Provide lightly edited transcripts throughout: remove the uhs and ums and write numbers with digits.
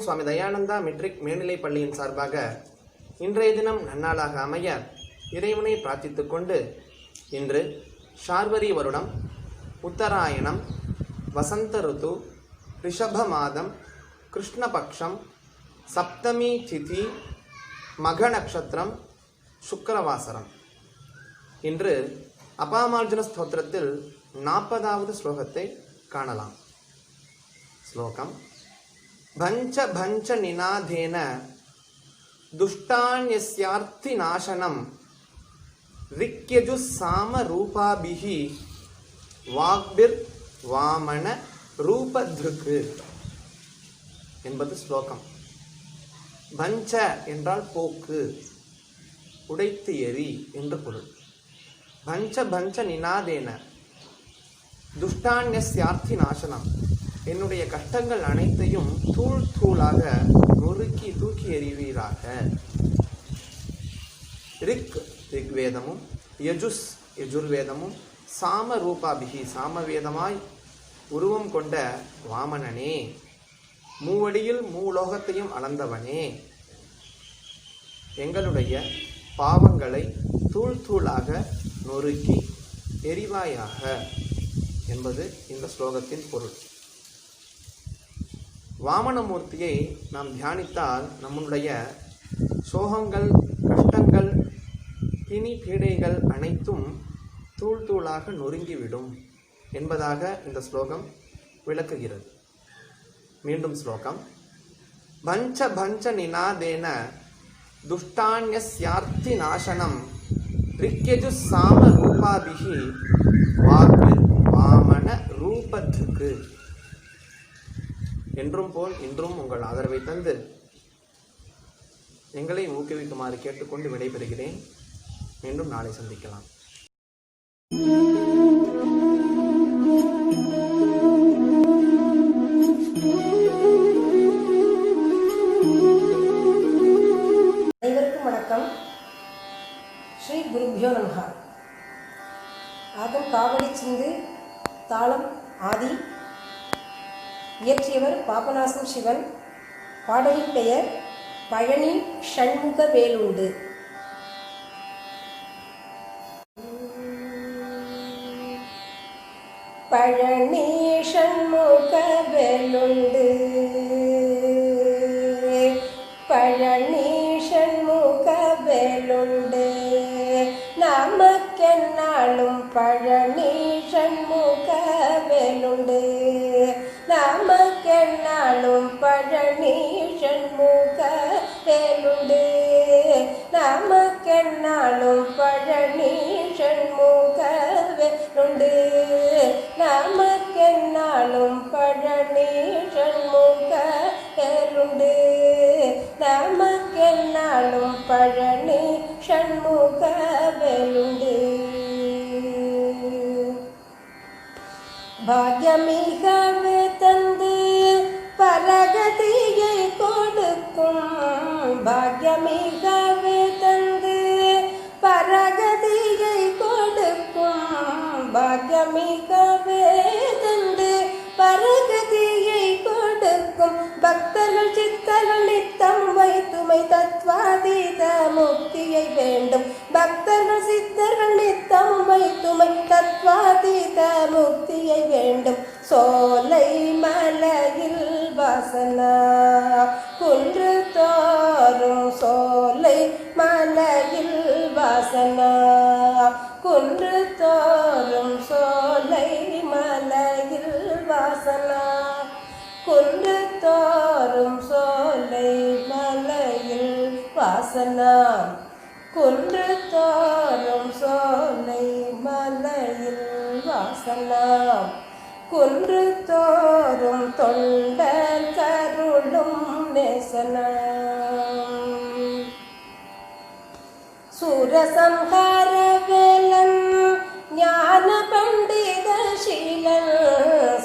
சுவாமி Dayananda matric மேல்நிலைப் பள்ளியின் சார்பாக இன்றைய தினம் நன்னாளாக அமைய இறைவனை பிரார்த்தித்துக் கொண்டு இன்று ஷார்வரி வருடம் உத்தராயணம் வசந்த ருத்து ரிஷப மாதம் கிருஷ்ணபக்ஷம் சப்தமி திதி மக நட்சத்திரம் சுக்கரவாசரம். இன்று அபாமார்ஜுன ஸ்தோத்திரத்தில் 40வது ஸ்லோகத்தை காணலாம். ஸ்லோகம்: பஞ்ச பஞ்ச நிநாதேன துஷ்டான்யஸ்யார்த்தி நாசனம் ரிக்யஜு சாம ரூபாபிஹி வாக்பிர் வாமன ரூபத்ருக்கு என்பது ஸ்லோகம். பஞ்ச என்றால் போக்கு, உடைத்து எரி என்று பொருள். பஞ்ச பஞ்ச நிநாதேன துஷ்டான்யஸ்யார்த்தி நாசனம், என்னுடைய கஷ்டங்கள் அனைத்தையும் தூள் தூளாக நொறுக்கி தூக்கி எறிவீராக. ரிக்வேதமும் யஜுஸ் யஜுர்வேதமும் சாம ரூபாபிகி சாமவேதமாய் உருவம் கொண்ட வாமனனே, மூவடியில் மூலோகத்தையும் அளந்தவனே, எங்களுடைய பாவங்களை தூள் தூளாக நொறுக்கி எரிவாயாக என்பது இந்த ஸ்லோகத்தின் பொருள். வாமனமூர்த்தியை நாம் தியானித்தால் நம்முடைய சோகங்கள், கஷ்டங்கள், பிணி பீடைகள் அனைத்தும் தூள் தூளாக நொறுங்கிவிடும் என்பதாக இந்த ஸ்லோகம் விளக்குகிறது. மீண்டும் ஸ்லோகம்: பஞ்ச பஞ்ச நிநாதேன துஷ்டான்யஸ்யார்த்தி நாசனம் ரிக்யஜு சாம ரூபாபிஹி வாக்பிர் வாமன ரூபத்ருக்கு. என்றும் போல் இன்றும் உங்கள் ஆதரவை தந்து எங்களை ஊக்குவிக்குமாறு கேட்டுக்கொண்டு விடைபெறுகிறேன். மீண்டும் நாளை சந்திக்கலாம். அனைவருக்கும் வணக்கம். ஸ்ரீ குருபியோ நமஹ. ஆகம் காவடி சிந்து, தாளம் ஆதி. இயற்றியவர் பாபநாசம் சிவன். பாடலின் பெயர் பழனி ஷண்முக வேலுண்டு. பழனி ஷண்முக வேலுண்டு, பழனி ஷண்முக வேலுண்டு, நமக்கென்னாலும் பழனி ஷண்முக வேலுண்டு, நமக்கென்னாலும் பழனி ஷண்முக வேலுண்டு, நமக்கென்னாலும் பழனி ஷண்முக வேலுண்டு, நமக்கென்னாலும் பழனி ஷண்முக வேலுண்டு, நமக்கென்னாலும் பழனி ஷண்முக வேலுண்டு. பாக்யமிகவே தந்து பரகதியை கொடுக்கும், பாக்யமிகவே தந்து பரகதியை கொடுக்கும், பாக்யமிகவே தந்து பரகதியை கொடுக்கும், பக்தர்கள் சித்தர்கள் நித்தம் வைத்துமை தத்வாதீத முக்தியை வேண்டும், பக்தர்கள் சித்தர்கள் நித்தம் வைத்துமை தத்வாதீத முக்தியை வேண்டும். சோலை மலையில் வாசனா குன்று தோறும், சோலை மலையில் வாசனா குன்று தோறும், சோலை மலையில் வாசனா குன்று தோறும், சோலை மலையில் வாசனா குன்று தோறும், சோலை மலையில் வாசனா குன்று தோறும், தொண்டர் கருளும் நேசனா. சூரசம்ஹார வேலன் ஞான பண்டித சீலன்,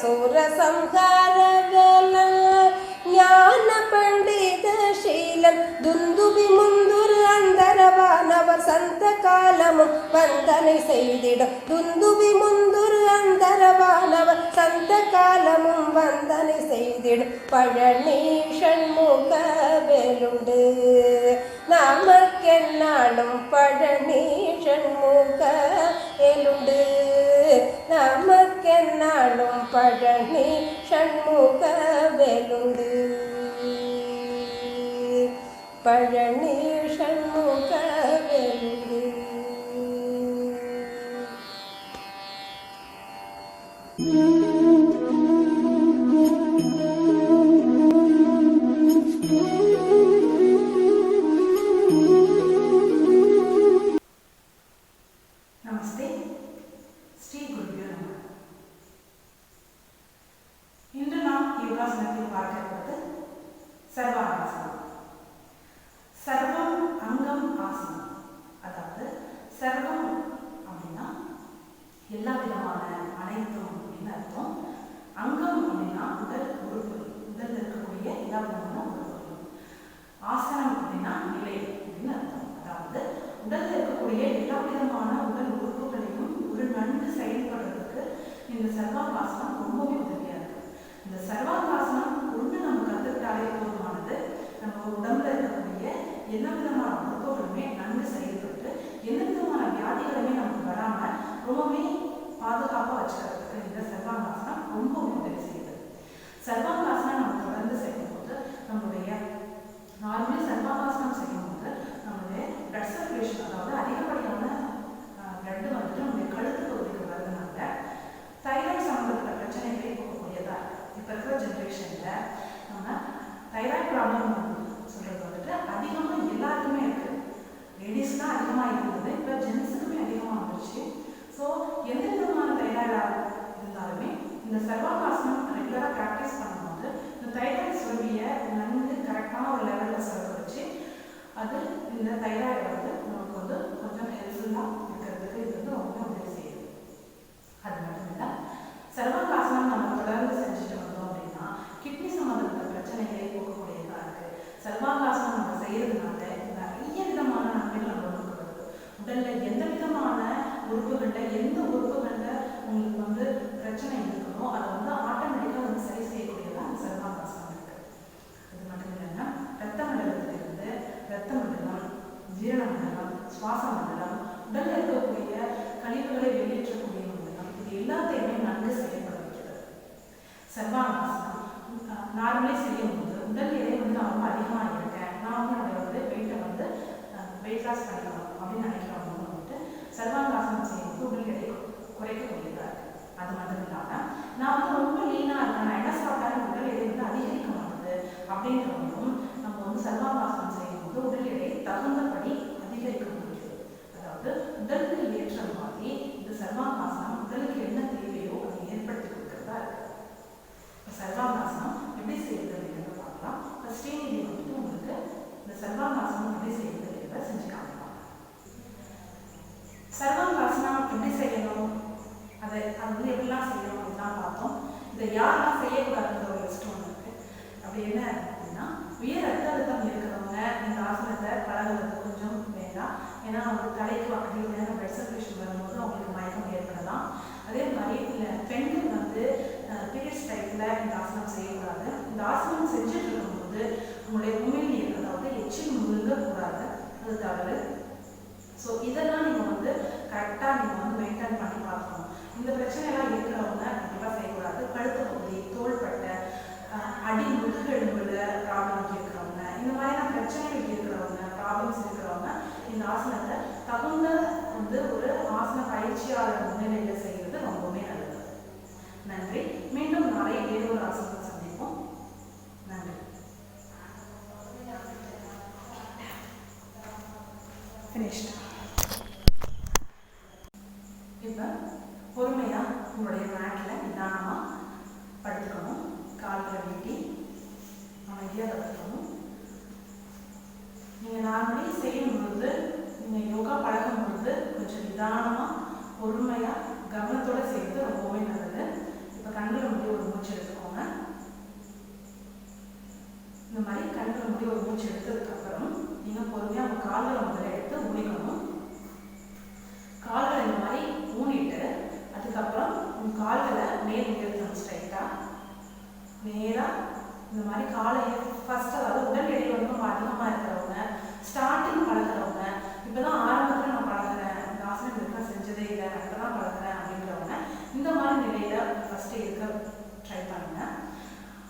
சூர சம்ஹார வேலன் ஞான பண்டித சீலன் துந்துபி முந்துரு அந்தரவானவர் சந்த காலமும் வந்தனை செய்திடும் துந்துபி முந்துரு அந்தரவானவர் சந்த காலமும் வந்தனை செய்திடும் பழனி ஷண்முக வேலுண்டு நமக்கென்னாலும் பழனி ஷண்முக வேலுண்டு நமக்கென்னாலும் பழனி ஷண்முக வேலுண்டு பழனி ஷண்முக வேலுண்டு. நமஸ்தே. ஸ்ரீ குருபியோ நமः. இன்று நாம் யோகாசனத்தில் பார்க்க இருப்பது சர்வாங்காசனம். சர்வம் அங்கம் ஆசனம், அதாவது சர்வம் அப்படின்னா எல்லா விதமான அனைத்தும் அப்படின்னு அர்த்தம். அங்கம் அப்படின்னா உடல் உறுப்பு, உடல் இருக்கக்கூடிய எல்லா விதமான உறுப்புகளும். ஆசனம் அப்படின்னா நிலை அப்படின்னு அர்த்தம். அதாவது உடலில் இருக்கக்கூடிய எல்லா விதமான உடல் உறுப்புகளையும் ஒரு நன்கு செயல்படுறதுக்கு இந்த சர்வாங்காசனம் ரொம்பவே உதவியா இருக்கு. இந்த சர்வாங்காசனம் ஒன்று நம்ம கற்றுக்கிட்டாலே போதுமானது. நம்ம உடம்புல இருக்கக்கூடிய எல்லா விதமான உறுப்புகளுமே நன்கு செயல்பட்டு எந்த விதமான வியாதிகளுமே நமக்கு வராம ரொம்பவே பாதுகாப்பாக வச்சுக்கிறதுக்கு இந்த சர்வாங்காசனம் ரொம்பவே உதவி செய்யுது. சர்வாங்காசனம் நம்ம தொடர்ந்து செய்யும்போது நம்மளுடைய நார்மலி சர்வாங்காசனம் செய்யும்போது நம்மளுடைய பிளட் சர்க்குலேஷன், அதாவது அதிகப்படியான பிளட் வந்துட்டு நம்முடைய கழுத்து பகுதிக்கு வருதுனால தைராய்டு சம்பந்தப்பட்ட பிரச்சனைகளை போகக்கூடியதா இருக்கு. இப்போ இருக்கிற ஜென்ரேஷன்ல நம்ம தைராய்டு ப்ராப்ளம் சொல்றது வந்துட்டு அதிகமாக எல்லாருக்குமே இருக்கு. லேடிஸ் தான் அதிகமாக இருந்தது, இப்போ ஜென்ஸுக்குமே அதிகமாக வந்துருச்சு. ஸோ எந்த விதமான தைராய்டாக இருந்தாலுமே இந்த சர்வாங்காசனம் ரெகுலராக ப்ராக்டிஸ் பண்ணும்போது இந்த தைராய்டு சுரபியை நன்கு கரெக்டான ஒரு லெவலில் சுரக்க வச்சு அது இந்த தைராய்டை வந்து நமக்கு வந்து கொஞ்சம் ஹெல்ப்ஃபுல்லாக இருக்கிறதுக்கு இது வந்து ரொம்ப உதவி செய்யுது. அது மட்டும் இல்லை, சர்வாங்காசனம் நம்ம தொடர்ந்து செஞ்சுட்டு வந்தோம் அப்படின்னா கிட்னி சம்மந்தப்பட்ட பிரச்சனைகளை போகக்கூடியதாக இருக்குது. சர்வாங்காசனம் நம்ம செய்யறதுனால நிறைய விதமான நன்மைகள் நம்ம உடம்புக்கு வருது. உடலில் எந்த விதமான உறுப்புகளில் எந்த உறுப்புகளில் உங்களுக்கு வந்து பிரச்சனை இருக்குதோ அதை வந்து ஆட்டோமேட்டிக்காக வந்து சரி செய்யக்கூடியதாக அந்த சர்வாங்காசனம் இருக்குது. அது மட்டும் இல்லைன்னா ரத்த மண்டலத்திலிருந்து ரத்த மண்டலம், ஜீரண மண்டலம், சுவாச மண்டலம், உடலில் இருக்கக்கூடிய கழிவுகளை வெளியேற்றக்கூடிய மண்டலம், இது எல்லாத்தையுமே நன்கு செயல்பட வைக்கிறது. சர்வாங்காசனம் நார்மலே செய்யும்போது உடல் எடை வந்து நான் ரொம்ப அதிகமாக இருக்கேன், நான் வந்து என்னுடைய வந்து வெயிட்டை வந்து வெயிட் லாஸ் பண்ணிக்கணும் அப்படின்னு நினைக்கிறவங்க வந்துட்டு சர்வாங்காசனம் செய்யும்போது உடல் எடை குறைக்கக்கூடியதாக இருக்குது. அது மட்டும் இல்லாமல் நான் வந்து ரொம்ப லீனாக இருக்கேன், நான் என்ன சாப்பிட்டாலும் உடல் எடை வந்து அதிகரிக்க மாட்டேது அப்படின்றவங்களும் நம்ம வந்து சர்வாங்காசனம் செய்யும்போது உடல் எடை தகுந்தபடி அதிகரிக்க முடியுது. அதாவது உடலுக்கு ஏற்ற மாதிரி இந்த சர்வாங்காசனம் உடலுக்கு என்ன தேவையோ அதை ஏற்படுத்தி கொடுக்கறதா இருக்கு. இப்போ சர்வாங்காசனம் எப்படி செய்யுது அப்படிங்கிறத பார்க்கலாம். இப்போ ஸ்ரீநிதி வந்துட்டு உங்களுக்கு இந்த சர்வாங்காசனம் எப்படி செய்யுது அப்படிங்கிறத செஞ்சு காமிப்பாங்க. சர்வாங்காசனம் எப்படி செய்யணும், அது வந்து எப்படிலாம் செய்யணும் அப்படிலாம் பார்த்தோம். இதை யாரெல்லாம் செய்யக்கூடாதுன்ற ஒரு லிஸ்ட் ஒன்று இருக்கு. அப்படி என்ன அப்படின்னா, உயர் ரத்த அழுத்தம் இருக்கிறவங்க இந்த ஆசனத்தை பழகுறது கொஞ்சம் வேண்டாம். ஏன்னா அவங்க தலைக்கு அதிக நேரம் பிளட் சர்க்குலேஷன் வரும்போது அவங்களுக்கு மயக்கம் ஏற்படலாம். அதே மாதிரி பெண்கள் வந்து பீரியட்ஸ் டைப்ல இந்த ஆசனம் செய்யக்கூடாது. இந்த ஆசனம் செஞ்சுட்டு இருக்கும்போது உங்களுடைய உமிழ்நீர், அதாவது எச்சில் முழுங்கக்கூடாது, அது தவறு. ஸோ இதெல்லாம் நீங்கள் வந்து கரெக்டாக நீங்கள் வந்து மெயின்டைன் பண்ணி பார்க்கணும். இந்த பிரச்சனைலாம் இருக்கிறவங்க கண்டிப்பாக செய்யக்கூடாது. கழுத்து பகுதி, தோள்பட்டை, அடி முதுகெலும்புல ப்ராப்ளம் இருக்கிறவங்க, இந்த மாதிரியான பிரச்சனைகள் இருக்கிறவங்க, ப்ராப்ளம்ஸ் இருக்கிறவங்க இந்த ஆசனத்தை தகுந்த வந்து ஒரு ஆசன பயிற்சியாளர் முன்னிலையில் செய்கிறது ரொம்பவே நல்லது. நன்றி. மீண்டும் நாளை வேறு ஒரு ஆசனத்தை சந்திப்போம். நன்றி. ஃபினிஷ்ட். இப்போ பொறுமையாக உங்களுடைய மேட்டில் நிதானமாக படுத்துக்கணும். கால்களை நீட்டி அமைதியாக படுத்துக்கணும். நீங்கள் நார்மலி செய்யும் பொழுது, நீங்கள் யோகா பழகும் பொழுது கொஞ்சம் நிதானமாக பொறுமையாக கவனத்தோடு செய்வது ரொம்பவே நல்லது. இப்போ கண்களை முடிய ஒரு மூச்சு எடுக்கணும். நேராக இந்த மாதிரி காலை ஃபர்ஸ்ட், அதாவது உடல் எடை வந்து ரொம்ப அதிகமாக இருக்கிறவங்க, ஸ்டார்டிங் பழகிறவங்க, இப்போ தான் ஆரம்பத்தில் நான் பழகிறேன், இந்த ஆசனம் இதுக்கெல்லாம் செஞ்சதே இல்லை, நான் இப்போ தான் பழகிறேன் அப்படின்றவங்க இந்த மாதிரி நிலையில் ஃபஸ்ட்டு இருக்க ட்ரை பண்ணுங்க.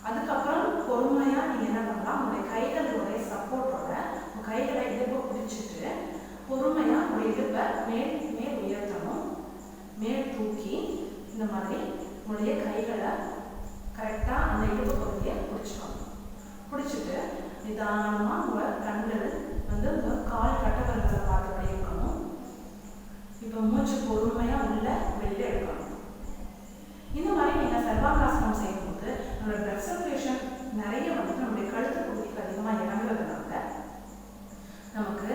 அதுக்கப்புறம் பொறுமையாக நீங்கள் என்ன பண்ணலாம், உங்களுடைய கைகளுடைய சப்போர்ட்டோட உங்கள் கைகளை இடுப்பை பிடிச்சிட்டு பொறுமையாக உங்களுடைய இடுப்பை மேல் உயர்த்தணும். மேல் தூக்கி இந்த மாதிரி உங்களுடைய கைகளை கரெக்டாக அந்த இடுப்பு பகுதியை பிடிச்சிக்கணும். பிடிச்சிட்டு நிதானமாக உங்கள் கண்கள் வந்து உங்கள் கால் கட்டவர்களை பார்த்தபடி இருக்கணும். இப்போ மூச்சு பொறுமையாக உள்ள வெளியில் எடுக்கணும். இந்த மாதிரி நீங்கள் சர்வாங்காசனம் செய்யும்போது நம்மளோட பிளட் சர்க்குலேஷன் நிறைய வந்துட்டு நம்முடைய கழுத்து பகுதிக்கு அதிகமாக இறங்குறதுனால நமக்கு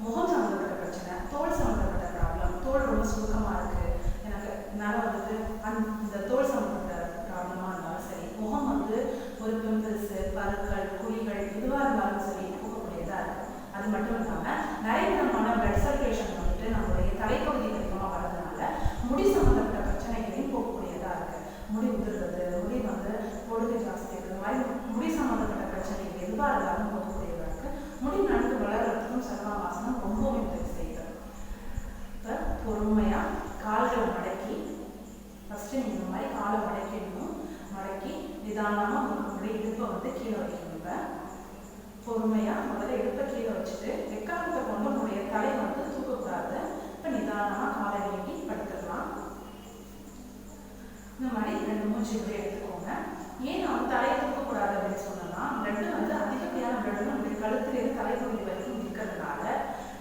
முகம் சம்மந்தப்பட்ட பிரச்சனை, தோல் சம்மந்தப்பட்ட ப்ராப்ளம், தோல் ரொம்ப சுருக்கமாக இருக்குது எனக்கு, என்னால் வந்துட்டு அந்த தோல் சம்மந்தப்பட்ட ப்ராப்ளமாக இருந்தாலும் சரி, முகம் வந்து ஒரு பிம்பிள்ஸு, பருக்கள், குழிகள் எதுவாக இருந்தாலும் சரி போகக்கூடியதாக இருக்குது. அது மட்டும் இல்லாமல் நிறைய விதமான பிளட் சர்க்குலேஷன் வந்துட்டு நம்மளுடைய தலைப்பகுதிக்கு அதிகமாக வரதுனால முடி சம்மந்தப்பட்ட பிரச்சனைகளையும் போகக்கூடியதாக இருக்குது. முடி உதிர்றது, முடி வந்து பொடுகு ஜாஸ்தி இருக்குது, இந்த மாதிரி முடி சம்மந்தப்பட்ட பிரச்சனைகள் எதுவாக இருந்தாலும் போகக்கூடியதாக இருக்குது. முடி நன்கு வளர்கிறதுக்கும் சர்வாங்காசனம் ரொம்பவே உதவி செய்யுது. இப்போ பொறுமையாக கால்களை மடக்கி ஃபஸ்ட்டு நீங்கள் இந்த மாதிரி காலை மடக்கிடணும். மடக்கி நிதானமாக உங்களுடைய இடுப்பை வந்து கீழே வைக்கணும். இப்போ பொறுமையாக முதல்ல இடுப்பை கீழே வச்சுட்டு எக்காலத்தை கொண்டு உங்களுடைய தலை வந்து தூக்கக்கூடாது. இப்போ நிதானமாக காலை நீட்டி படுத்துடலாம். இந்த மாதிரி 2 மூச்சு இப்படி எடுத்துக்கோங்க. ஏன் நம்ம தலையை தூக்கக்கூடாது அப்படின்னு சொன்னோம்னா, பிளட்டு வந்து அதிகப்படியான பிளட் நம்மளுடைய கழுத்துலேருந்து தலைப்பகுதி வரைக்கும் இருக்கிறதுனால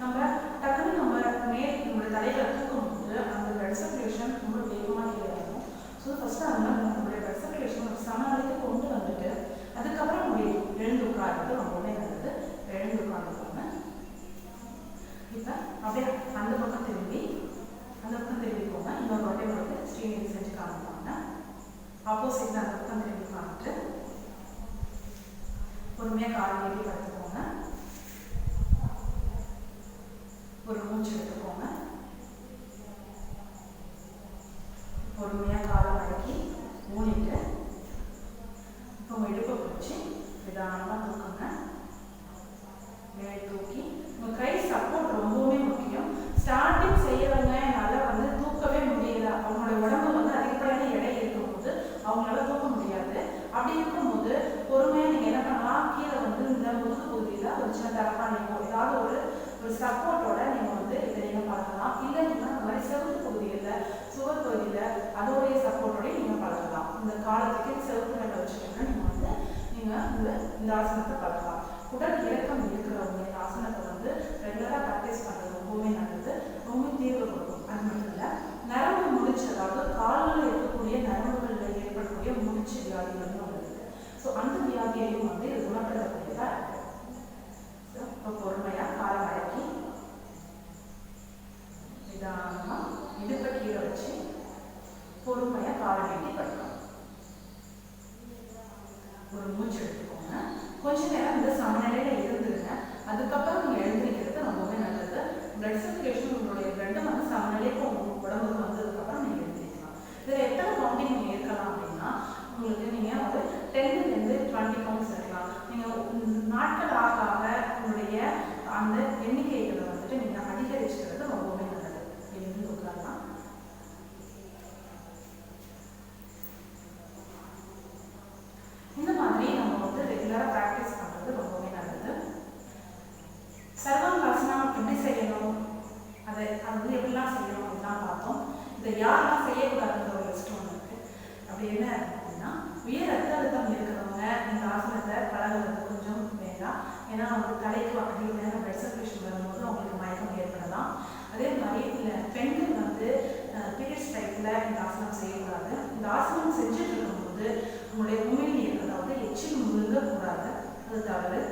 நம்ம டக்குன்னு நம்ம நம்மளுடைய தலைகளை தூக்கும்போது அந்த பிளட் சர்க்குலேஷன் ரொம்ப வேகமாக கீழே வரும். ஸோ ஃபஸ்ட்டு அதனால நம்மளுடைய பிளட் சர்க்குலேஷன் ஒரு சமநிலைக்கு கொண்டு வந்துட்டு அதுக்கப்புறம் எழுந்து உட்கார்றது ரொம்பவே நல்லது. எழுந்து உட்கார்ந்துக்கோங்க. இப்போ அப்படியே அந்த பக்கம் திரும்பிக்கோங்க. இன்னொரு வாட்டி உங்களுக்கு ஸ்ரீநிதி செஞ்சு காமிப்பாங்க. ஆப்போசிட்ல அந்த பக்கம் திரும்பி காமிட்டு பொறுமையாக கால் நீட்டி படுத்துக்கோங்க. ஒரு மூச்சு எடுத்துக்கோங்க. பொறுமையாக காலை மடக்கி ஊனிட்டு இப்போ உங்கள் இடுப்பை பிடிச்சி நிதானமாக தூக்குங்க. மேல் தூக்கி உங்கள் கை சப்போர்ட் ரொம்பவுமே முக்கியம். ஸ்டார்டிங் செய்யறவங்க என்னால் வந்து தூக்கவே முடியல, அவங்களோட உடம்பு வந்து அதிகப்படியான எடை இருக்கும்போது அவங்களால தூக்க முடியாது. அப்படி இருக்கும்போது பொறுமையாக நீங்கள் என்ன பண்ணலாம், கீழே வந்து இந்த முதுகு பகுதியில் ஒரு சின்ன தரப்பானியோ ஏதாவது ஒரு சப்போர்ட்டோட நீங்கள் வந்து இதை நீங்கள் பழகலாம். இல்லைன்னா இந்த மாதிரி செவத்து பகுதியில் சுவர் பகுதியில் அதோடைய சப்போர்ட்டோடய நீங்கள் பழகலாம். இந்த காலத்துக்கு செவத்து மேலே வச்சுட்டோம்னா நீங்கள் இந்த ஆசனத்தை பழகலாம். உடல் இறக்கம் இருக்கிறவங்க இந்த ஆசனத்தை வந்து ரெகுலராக ப்ராக்டிஸ் பண்ணுறது ரொம்பவே நல்லது, ரொம்ப தீர்வு கொடுக்கும். அது மட்டும் இல்லை, நரம்பு முடிச்சு, அதாவது காலில் இருக்கக்கூடிய நரம்புகளில் ஏற்படக்கூடிய முடிச்சு வியாதிகள்னு ஒன்று இருக்குது. ஸோ அந்த வியாதியையும் வந்து இது குணப்படுத்தக்கூடியதாக இருக்குது. ஸோ இப்போ பொறுமையாக காலை மடக்கி நிதானமாக இடுப்பை கீழே வச்சு பொறுமையாக காலை நீட்டி படுக்கணும். ஒரு மூச்சு எடுத்துக்கோங்க. கொஞ்ச நேரம் இந்த சமநிலையில் இருந்துருங்க. அதுக்கப்புறம் நீங்கள் எழுந்திருக்கிறது ரொம்பவே நல்லது. பிளட் சர்க்குலேஷன் உங்களுடைய பிளட்டை வந்து சமநிலைக்கு உங்கள் உடம்புக்கு வந்ததுக்கப்புறம் நீங்கள் எழுந்திருக்கலாம். இதில் எத்தனை கவுண்டிங் நீங்கள் இருக்கலாம் அப்படின்னா, உங்களுக்கு நீங்கள் ஒரு 10 to 20 கவுண்ட்ஸ் இருக்கலாம். நீங்கள் நாட்கள் ஆக உங்களுடைய அந்த எண்ணிக்கைகளை வந்துட்டு நீங்கள் அதிகரிச்சுக்கிறது ரொம்பவே நல்லது. எழுந்து உட்காரலாம். இந்த மாதிரி நம்ம வந்து ரெகுலராக ப்ராக்டிஸ் பண்ணுறது ரொம்பவே நல்லது. சர்வாங்காசனம் எப்படி செய்யணும், அது வந்து எப்படிலாம் செய்யணும் அப்படிலாம் பார்த்தோம். இதை யாரெல்லாம் செய்யக்கூடாதுன்ற ஒரு லிஸ்ட் ஒன்று இருக்குது. அப்படி என்ன அப்படின்னா, உயர் ரத்த அழுத்தம் இருக்கிறவங்க இந்த ஆசனத்தை பழகுறது கொஞ்சம் வேண்டாம். ஏன்னா அவங்க தலைக்கு அதிகமான பிளட் சர்க்குலேஷன் வரும்போது அவங்களுக்கு மயக்கம் ஏற்படலாம். அதே மாதிரி இல்லை, பெண்கள் வந்து பீரியட்ஸ் டைத்தில் இந்த ஆசனம் செய்யக்கூடாது. இந்த ஆசனம் செஞ்சுட்டு இருக்கும்போது உங்களுடைய உமிழ்நீர், அதாவது எச்சில் முழுங்கக்கூடாது, அது தவறு.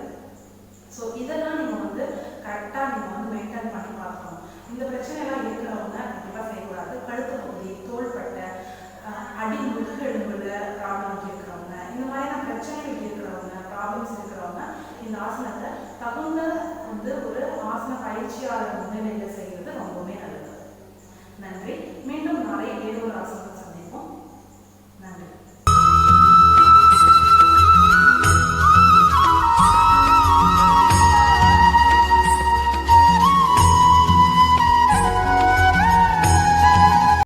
ஸோ இதெல்லாம் நீங்கள் வந்து கரெக்டாக நீங்கள் வந்து மெயின்டைன் பண்ணி பார்க்கணும். இந்த பிரச்சனைலாம் இருக்கிறவங்க கண்டிப்பாக செய்யக்கூடாது. கழுத்து பகுதி, தோள்பட்டை, அடி முதுகெலும்புல ப்ராப்ளம்ஸ் இருக்கிறவங்க, இந்த மாதிரியான பிரச்சனைகள் இருக்கிறவங்க, ப்ராப்ளம்ஸ் இருக்கிறவங்க இந்த ஆசனத்தை தகுந்த வந்து ஒரு ஆசன பயிற்சியாளர் முன்னிலையில் செய்கிறது ரொம்பவே நல்லது. நன்றி. மீண்டும் நாளை வேறு ஒரு ஆசனம்